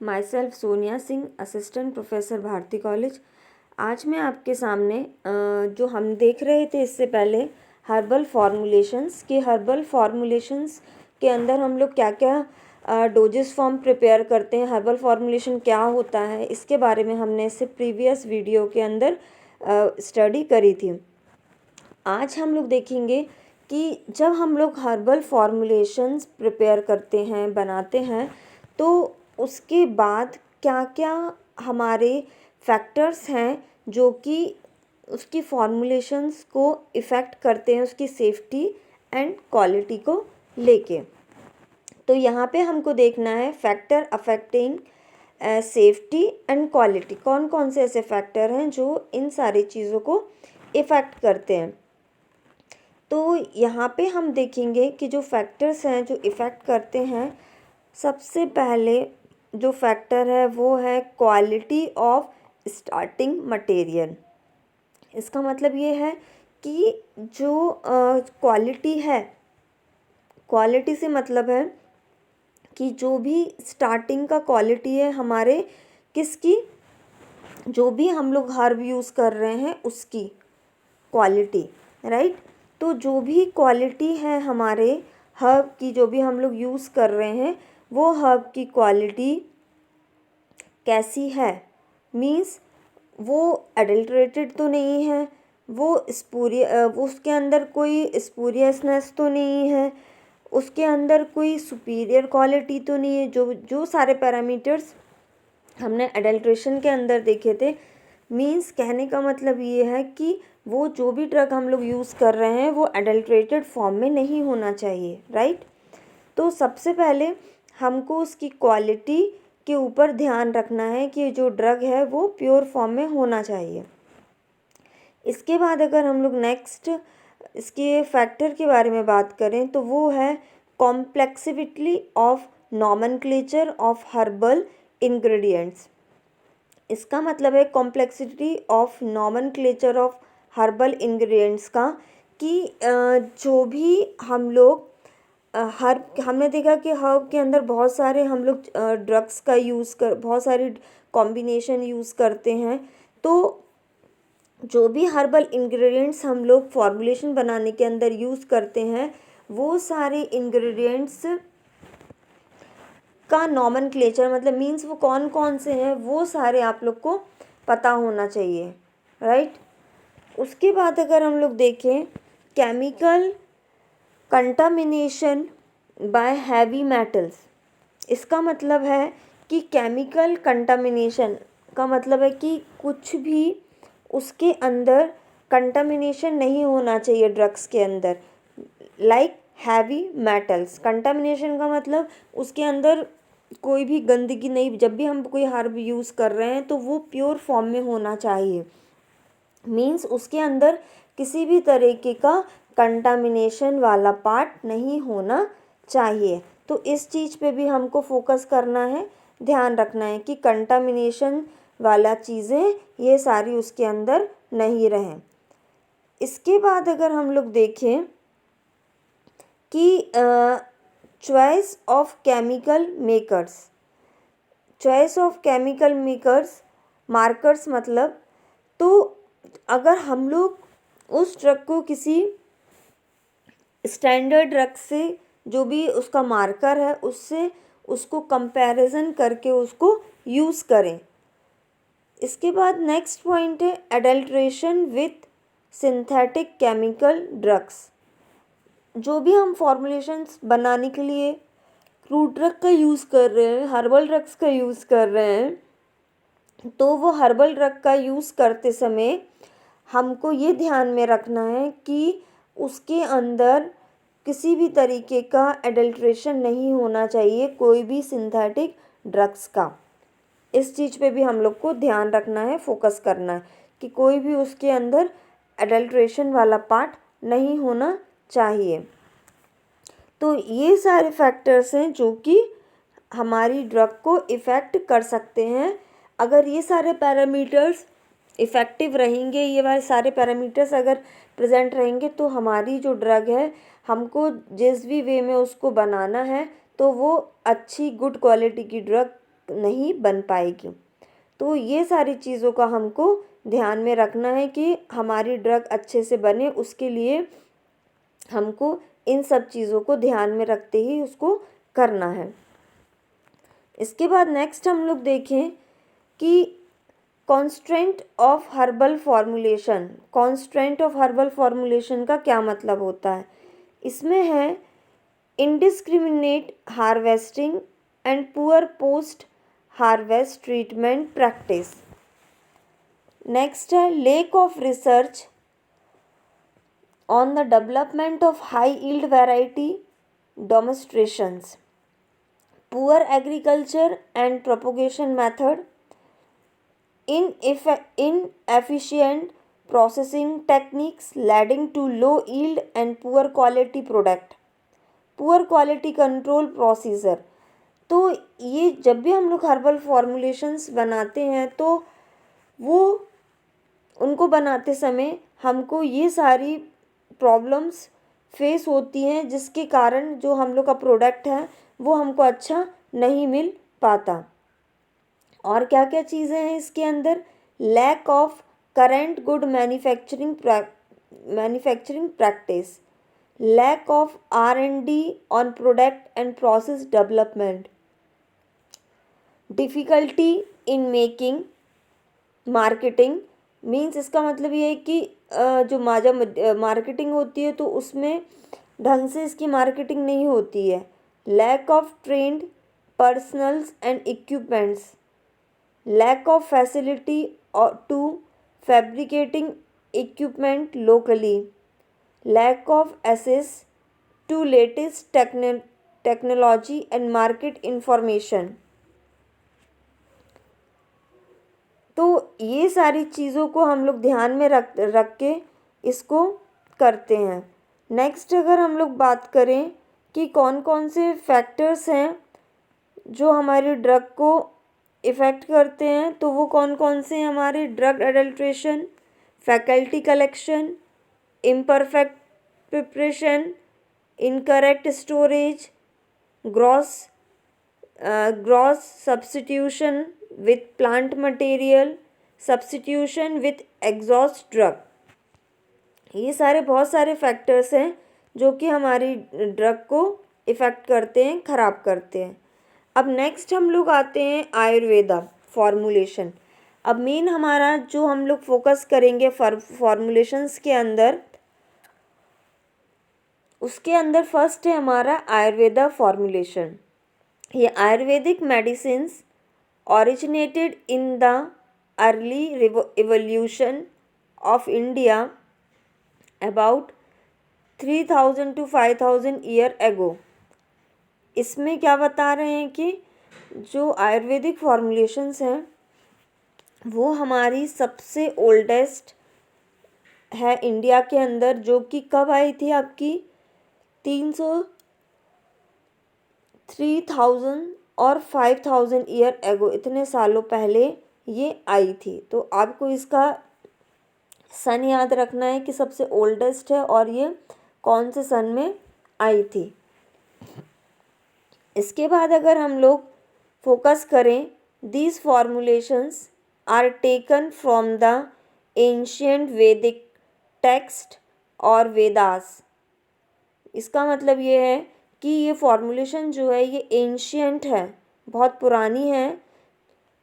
My self Sonia Singh, assistant professor Bharati college. आज मैं आपके सामने जो हम देख रहे थे इससे पहले हर्बल फॉर्मुलेशंस के अंदर हम लोग क्या क्या डोजेस फॉर्म प्रिपेयर करते हैं, हर्बल फॉर्मुलेशन क्या होता है, इसके बारे में हमने इससे प्रीवियस वीडियो के अंदर स्टडी करी थी। आज हम लोग देखेंगे कि जब हम लोग हर्बल फॉर्मुलेशंस प्रिपेयर करते हैं, बनाते हैं, तो उसके बाद क्या क्या हमारे फैक्टर्स हैं जो कि उसकी फॉर्मुलेशंस को इफ़ेक्ट करते हैं, उसकी सेफ्टी एंड क्वालिटी को लेके। तो यहाँ पे हमको देखना है factor affecting safety and quality, कौन कौन से ऐसे फैक्टर हैं जो इन सारी चीज़ों को इफ़ेक्ट करते हैं। तो यहाँ पे हम देखेंगे कि जो फैक्टर्स हैं जो इफ़ेक्ट करते हैं, सबसे पहले जो फैक्टर है वो है क्वालिटी ऑफ स्टार्टिंग मटेरियल। इसका मतलब ये है कि जो क्वालिटी है, क्वालिटी से मतलब है कि जो भी स्टार्टिंग का क्वालिटी है हमारे किसकी, जो भी हम लोग हर्ब यूज़ कर रहे हैं उसकी क्वालिटी, राइट। तो जो भी क्वालिटी है हमारे हर्ब की, जो भी हम लोग यूज़ कर रहे हैं, वो हर्ब की क्वालिटी कैसी है, मीन्स वो एडल्ट्रेटेड तो नहीं है, वो उसके अंदर कोई स्पूरियसनेस तो नहीं है, उसके अंदर कोई सुपीरियर क्वालिटी तो नहीं है। जो सारे पैरामीटर्स हमने एडल्ट्रेशन के अंदर देखे थे, मीन्स कहने का मतलब ये है कि वो जो भी ड्रग हम लोग यूज़ कर रहे हैं वो एडल्ट्रेटेड फॉर्म में नहीं होना चाहिए, राइट। तो सबसे पहले हमको उसकी क्वालिटी के ऊपर ध्यान रखना है कि जो ड्रग है वो प्योर फॉर्म में होना चाहिए। इसके बाद अगर हम लोग नेक्स्ट इसके फैक्टर के बारे में बात करें तो वो है complexity of nomenclature of herbal ingredients. इसका मतलब है complexity of nomenclature of herbal ingredients का, कि जो भी हम लोग हर्ब, हमने देखा कि हर्ब के अंदर बहुत सारे हम लोग ड्रग्स का यूज़ कर, बहुत सारे कॉम्बिनेशन यूज़ करते हैं। तो जो भी हर्बल इंग्रेडिएंट्स हम लोग फॉर्मुलेशन बनाने के अंदर यूज़ करते हैं, वो सारे इंग्रेडिएंट्स का नॉमेनक्लेचर मतलब मीन्स वो कौन कौन से हैं वो सारे आप लोग को पता होना चाहिए, राइट। उसके बाद अगर हम लोग देखें chemical contamination bye heavy metals, इसका मतलब है कि केमिकल कंटामिनेशन का मतलब है कि कुछ भी उसके अंदर कंटामिनेशन नहीं होना चाहिए ड्रग्स के अंदर, लाइक हैवी मेटल्स। कंटामिनेशन का मतलब उसके अंदर कोई भी गंदगी नहीं, जब भी हम कोई हर्ब यूज़ कर रहे हैं तो वो प्योर फॉर्म में होना चाहिए, मीन्स उसके अंदर किसी भी तरीके का कंटामिनेशन वाला पार्ट नहीं होना चाहिए। तो इस चीज़ पे भी हमको फोकस करना है, ध्यान रखना है कि कंटामिनेशन वाला चीज़ें ये सारी उसके अंदर नहीं रहें। इसके बाद अगर हम लोग देखें कि choice of chemical makers, choice of chemical makers markers मतलब, तो अगर हम लोग उस ड्रग को किसी स्टैंडर्ड ड्रग से, जो भी उसका मार्कर है उससे उसको कंपैरिजन करके उसको यूज़ करें। इसके बाद नेक्स्ट पॉइंट है adulteration with synthetic chemical drugs. जो भी हम फॉर्मुलेशंस बनाने के लिए क्रूड ड्रग का यूज़ कर रहे हैं, हर्बल ड्रग्स का यूज़ कर रहे हैं, तो वो हर्बल ड्रग का यूज़ करते समय हमको ये ध्यान में रखना है कि उसके अंदर किसी भी तरीके का एडल्ट्रेशन नहीं होना चाहिए, कोई भी सिंथेटिक ड्रग्स का। इस चीज़ पे भी हम लोग को ध्यान रखना है, फोकस करना है कि कोई भी उसके अंदर एडल्ट्रेशन वाला पार्ट नहीं होना चाहिए। तो ये सारे फैक्टर्स हैं जो कि हमारी ड्रग को इफ़ेक्ट कर सकते हैं। अगर ये सारे पैरामीटर्स इफ़ेक्टिव रहेंगे, ये वाले सारे पैरामीटर्स अगर प्रेजेंट रहेंगे, तो हमारी जो ड्रग है, हमको जिस भी वे में उसको बनाना है तो वो अच्छी गुड क्वालिटी की ड्रग नहीं बन पाएगी। तो ये सारी चीज़ों का हमको ध्यान में रखना है कि हमारी ड्रग अच्छे से बने, उसके लिए हमको इन सब चीज़ों को ध्यान में रखते ही उसको करना है। इसके बाद नेक्स्ट हम लोग देखें कि constraint of herbal formulation. Constraint of herbal formulation का क्या मतलब होता है? इसमें है indiscriminate harvesting and poor post harvest treatment practice. Next है lack of research on the development of high yield variety demonstrations, poor agriculture and propagation method, inefficient processing techniques leading to low yield and poor quality product, poor quality control procedure। तो ये जब भी हम लोग herbal formulations बनाते हैं तो वो उनको बनाते समय हमको ये सारी प्रॉब्लम्स फेस होती हैं, जिसके कारण जो हम लोग का प्रोडक्ट है वो हमको अच्छा नहीं मिल पाता। और क्या क्या चीज़ें हैं इसके अंदर? Lack of current good manufacturing practice, lack of R&D on product and process development, difficulty in making marketing. Means इसका मतलब ये है कि जो मार्केटिंग होती है तो उसमें ढंग से इसकी मार्केटिंग नहीं होती है। Lack of trained personnels and equipments, lack of facility to fabricating equipment locally, lack of access to latest technology and market information। तो ये सारी चीज़ों को हम लोग ध्यान में रख के इसको करते हैं। नेक्स्ट अगर हम लोग बात करें कि कौन कौन से फैक्टर्स हैं जो हमारी ड्रग को इफ़ेक्ट करते हैं, तो वो कौन कौन से हैं हमारे? Drug adulteration, faculty collection, imperfect preparation, incorrect storage, gross substitution with plant material, substitution with exhaust drug. ये सारे बहुत सारे फैक्टर्स हैं जो कि हमारी ड्रग को इफ़ेक्ट करते हैं, ख़राब करते हैं। अब नेक्स्ट हम लोग आते हैं आयुर्वेदा फॉर्मुलेशन। अब मेन हमारा जो हम लोग फोकस करेंगे फॉर्मुलेशंस के अंदर, उसके अंदर फर्स्ट है हमारा आयुर्वेदा फॉर्मुलेशन। ये Ayurvedic medicines originated in the early evolution of India about 3000 to 5000 year ago। इसमें क्या बता रहे हैं कि जो आयुर्वेदिक फॉर्मुलेशंस हैं वो हमारी सबसे ओल्डेस्ट है इंडिया के अंदर, जो कि कब आई थी? आपकी 3000 और 5000 ईयर एगो, इतने सालों पहले ये आई थी। तो आपको इसका सन याद रखना है कि सबसे ओल्डेस्ट है और ये कौन से सन में आई थी। इसके बाद अगर हम लोग फोकस करें, these formulations are taken from the ancient Vedic text और वेदास। इसका मतलब ये है कि ये फॉर्मुलेशन जो है ये एंशियंट है, बहुत पुरानी है,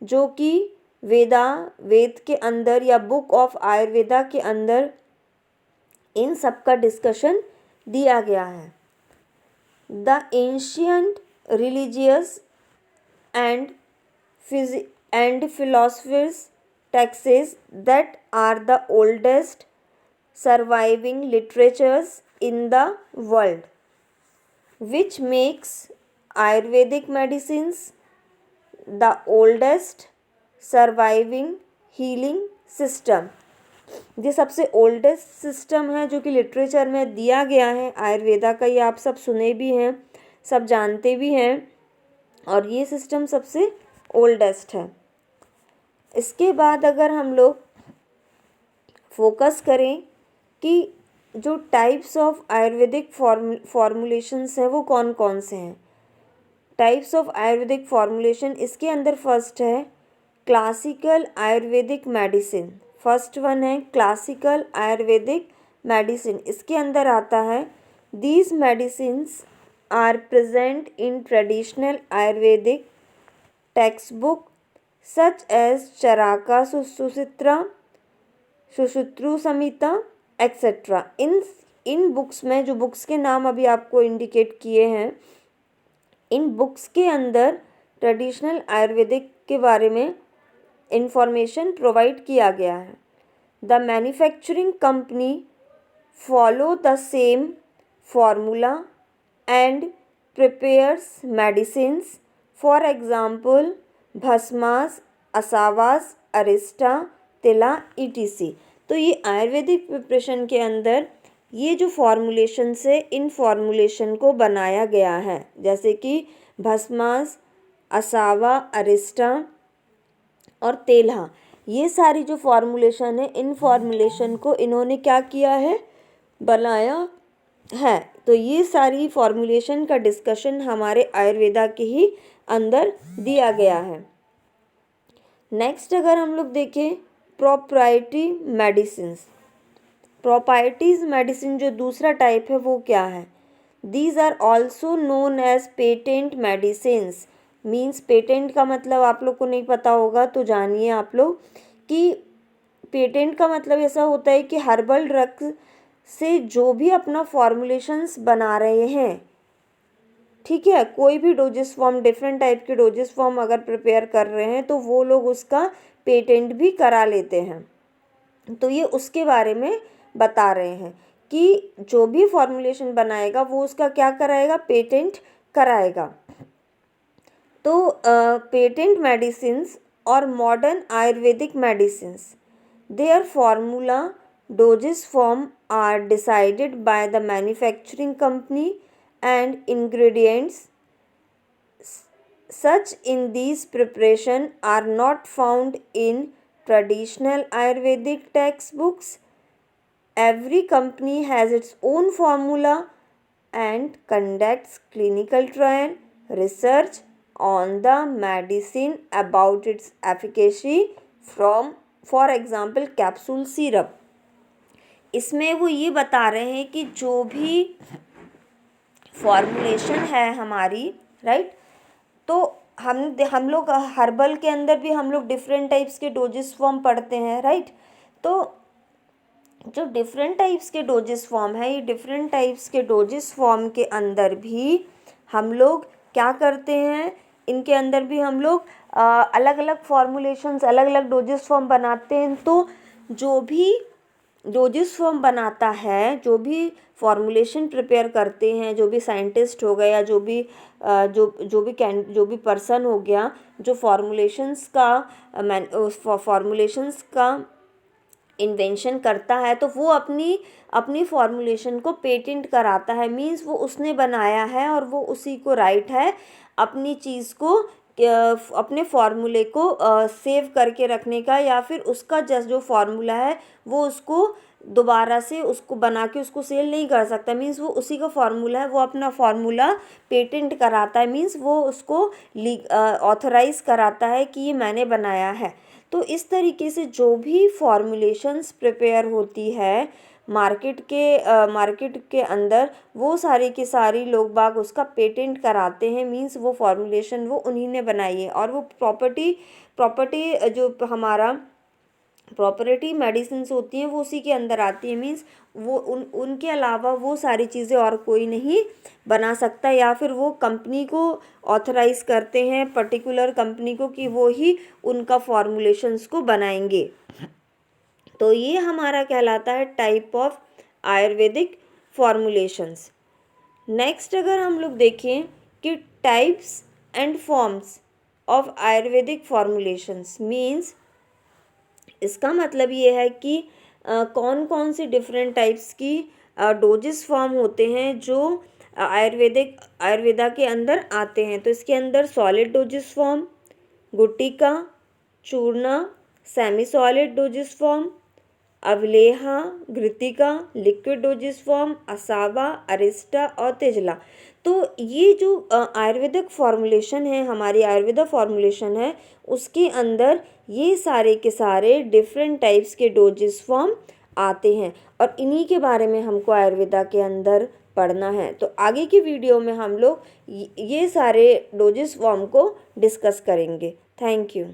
जो कि वेद के अंदर या बुक ऑफ आयुर्वेदा के अंदर इन सब का डिस्कशन दिया गया है। The ancient religious and philosophers texts that are the oldest surviving literatures in the world, which makes Ayurvedic medicines the oldest surviving healing system। ये सबसे ओल्डेस्ट सिस्टम है जो कि लिटरेचर में दिया गया है आयुर्वेदा का। ये आप सब सुने भी हैं, सब जानते भी हैं, और ये सिस्टम सबसे ओल्डेस्ट है। इसके बाद अगर हम लोग फोकस करें कि जो टाइप्स ऑफ आयुर्वेदिक फॉर्मुलेशंस हैं वो कौन कौन से हैं, टाइप्स ऑफ आयुर्वेदिक फॉर्मुलेशन, इसके अंदर फर्स्ट है classical Ayurvedic medicine. First one है क्लासिकल आयुर्वेदिक मेडिसिन। इसके अंदर आता है these medicines are present in traditional Ayurvedic text book such as Charaka Sushruta, Sushruta Samhita etcetera. इन बुक्स में, जो बुक्स के नाम अभी आपको इंडिकेट किए हैं, इन बुक्स के अंदर ट्रेडिशनल आयुर्वेदिक के बारे में इंफॉर्मेशन प्रोवाइड किया गया है। The manufacturing company follow the same formula and prepares medicines, for example bhasmas, asavas, arishta, taila, etc। तो ये आयुर्वेदिक प्रिपरेशन के अंदर ये जो फॉर्मुलेशंस है, इन फॉर्मुलेशन को बनाया गया है, जैसे कि भस्मास, असावा, अरिस्टा और तेल्हा। ये सारी जो फॉर्मुलेशन है, इन फॉर्मुलेशन को इन्होंने क्या किया है, बनाया है। तो ये सारी फॉर्मुलेशन का डिस्कशन हमारे आयुर्वेदा के ही अंदर दिया गया है। नेक्स्ट अगर हम लोग देखें प्रोप्राइटरी मेडिसिन्स, प्रॉपर्टीज मेडिसिन जो दूसरा टाइप है वो क्या है, these are also known as patent medicines. Means patent का मतलब आप लोग को नहीं पता होगा तो जानिए आप लोग कि पेटेंट का मतलब ऐसा होता है कि हर्बल ड्रग से जो भी अपना फॉर्मुलेशंस बना रहे हैं, ठीक है, कोई भी डोजेस फॉर्म, डिफरेंट टाइप के डोजेस फॉर्म अगर प्रिपेयर कर रहे हैं तो वो लोग उसका पेटेंट भी करा लेते हैं। तो ये उसके बारे में बता रहे हैं कि जो भी फॉर्मुलेशन बनाएगा वो उसका क्या कराएगा, पेटेंट कराएगा। तो पेटेंट मेडिसिन्स और modern Ayurvedic medicines, their formula doses form are decided by the manufacturing company and ingredients such in these preparation are not found in traditional Ayurvedic textbooks. Every company has its own formula and conducts clinical trial research on the medicine about its efficacy from, for example, capsule syrup। इसमें वो ये बता रहे हैं कि जो भी formulation है हमारी, राइट, तो हम लोग हर्बल के अंदर भी हम लोग डिफरेंट टाइप्स के डोजेस फॉर्म पढ़ते हैं, राइट। तो जो डिफरेंट टाइप्स के डोजेस फॉर्म है, ये डिफरेंट टाइप्स के डोजेस फॉर्म के अंदर भी हम लोग क्या करते हैं, इनके अंदर भी हम लोग अलग अलग फॉर्मुलेशंस, अलग अलग डोजेस फॉर्म बनाते हैं। तो जो भी डोजेस फॉर्म बनाता है, जो भी फॉर्मुलेशन प्रिपेयर करते हैं, जो भी साइंटिस्ट हो गया, जो भी पर्सन हो गया जो फॉर्मुलेशंस का इन्वेंशन करता है, तो वो अपनी फॉर्मुलेशन को पेटेंट कराता है। मींस वो उसने बनाया है और वो उसी को राइट है अपनी चीज़ को, अपने फार्मूले को सेव करके रखने का, या फिर उसका जो फार्मूला है वो उसको दोबारा से उसको बना के उसको सेल नहीं कर सकता। मींस वो उसी का फार्मूला है, वो अपना फार्मूला पेटेंट कराता है। मींस वो उसको ऑथराइज कराता है कि ये मैंने बनाया है। तो इस तरीके से जो भी फॉर्मुलेशंस प्रिपेयर होती है मार्केट के अंदर, वो सारी की सारी लोग बाग उसका पेटेंट कराते हैं। मींस वो फॉर्मुलेशन वो उन्हीं ने बनाई है, और वो प्रॉपर्टी जो हमारा प्रॉपर्टी मेडिसिन्स होती हैं वो उसी के अंदर आती है। मींस वो उनके अलावा वो सारी चीज़ें और कोई नहीं बना सकता, या फिर वो कंपनी को ऑथराइज करते हैं, पर्टिकुलर कंपनी को, कि वो ही उनका फॉर्मुलेशंस को बनाएंगे। तो ये हमारा कहलाता है type of Ayurvedic formulations. Next अगर हम लोग देखें कि types and forms of Ayurvedic formulations, means इसका मतलब ये है कि कौन कौन सी डिफरेंट टाइप्स की डोजेस फॉर्म होते हैं जो आयुर्वेदा के अंदर आते हैं। तो इसके अंदर solid dosage form, gutika, churna, semi solid dosage form, avaleha, ghritika, liquid dosage form, asava, arishta और तिजला। तो ये जो आयुर्वेदिक फॉर्मूलेशन है, हमारी आयुर्वेदा फॉर्मूलेशन है, उसके अंदर ये सारे के सारे डिफरेंट टाइप्स के डोजेस फॉर्म आते हैं और इन्हीं के बारे में हमको आयुर्वेदा के अंदर पढ़ना है। तो आगे की वीडियो में हम लोग ये सारे डोजेस फॉर्म को डिस्कस करेंगे। Thank you.